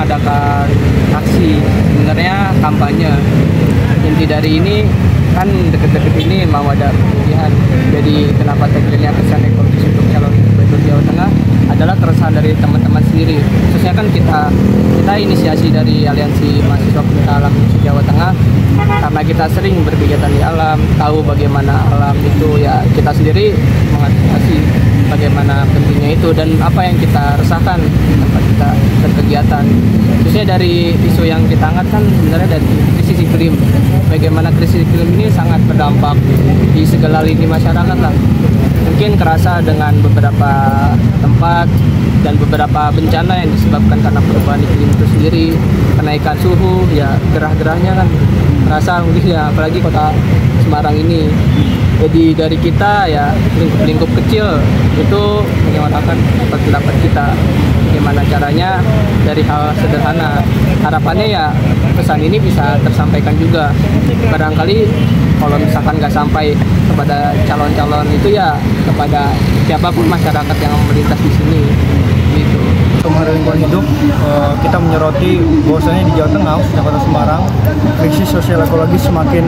mengadakan aksi, sebenarnya kampanye. Inti dari ini kan deket-deket ini mau ada pemilihan, jadi kenapa tagline-nya Kesan Ekologis untuk calon gubernur Jawa Tengah adalah keresahan dari teman-teman sendiri. Khususnya kan kita inisiasi dari Aliansi Mahasiswa Pecinta Alam Jawa Tengah, karena kita sering berkegiatan di alam, tahu bagaimana alam itu, ya kita sendiri mengadvokasi bagaimana pentingnya itu dan apa yang kita resahkan tempat kita berkegiatan. Khususnya dari isu yang kita angkat kan sebenarnya dari krisis iklim. Bagaimana krisis iklim ini sangat berdampak di segala lini masyarakat lah. Mungkin kerasa dengan beberapa tempat dan beberapa bencana yang disebabkan karena perubahan iklim itu sendiri, kenaikan suhu, ya gerah-gerahnya kan terasa mungkin ya, apalagi kota Semarang ini. Jadi dari kita ya lingkup-lingkup kecil itu menyuarakan pendapat kita, bagaimana caranya dari hal sederhana. Harapannya ya pesan ini bisa tersampaikan juga. Barangkali kalau misalkan nggak sampai kepada calon-calon itu ya kepada siapapun masyarakat yang melintas di sini gitu. Untuk Hari Lingkungan Hidup, kita menyoroti bahwasanya di Jawa Tengah, khususnya Kota Semarang, krisis sosial ekologis semakin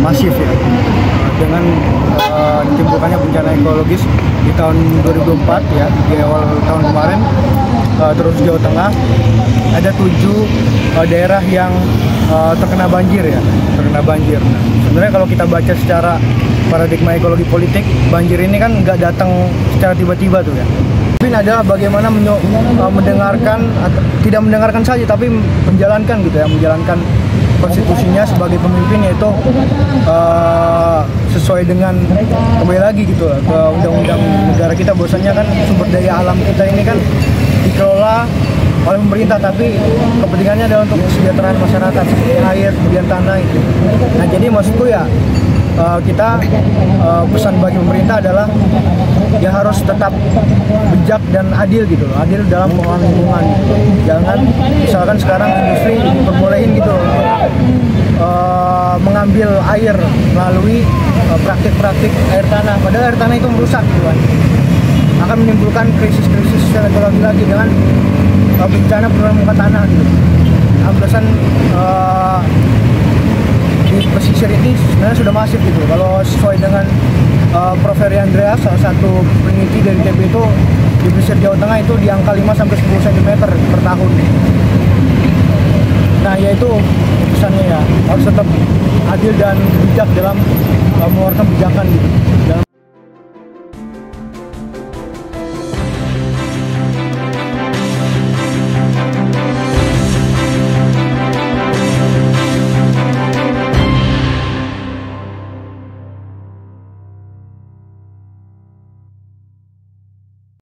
masif ya. Dengan ditimbulkannya bencana ekologis di tahun 2004 ya, di awal tahun kemarin, terus Jawa Tengah ada 7 daerah yang terkena banjir ya, terkena banjir. Sebenarnya kalau kita baca secara paradigma ekologi politik, banjir ini kan nggak datang secara tiba-tiba tuh ya. Tapi adalah bagaimana mendengarkan, tidak mendengarkan saja, tapi menjalankan gitu ya, menjalankan konstitusinya sebagai pemimpin, yaitu sesuai dengan kembali lagi gitu lah, ke undang-undang negara kita, bahwasanya kan sumber daya alam kita ini kan dikelola oleh pemerintah, tapi kepentingannya adalah untuk kesejahteraan masyarakat seperti air, kemudian tanah itu. Nah jadi maksudku ya, kita pesan bagi pemerintah adalah ya harus tetap bijak dan adil gitu loh, adil dalam pengelolaan lingkungan. Jangan misalkan sekarang industri diperbolehin gitu loh, mengambil air melalui praktik-praktik air tanah, padahal air tanah itu merusak gitu kan, akan menimbulkan krisis-krisis ekologi lagi dengan bencana penurunan muka tanah gitu. Amblesan di pesisir ini sebenarnya sudah masif gitu. Kalau sesuai dengan Prof. Heri Andreas, salah satu peneliti dari TB, itu di pesisir Jawa Tengah itu di angka 5-10 cm per tahun. Nah yaitu pesannya ya, harus tetap adil dan bijak dalam mengeluarkan kebijakan gitu.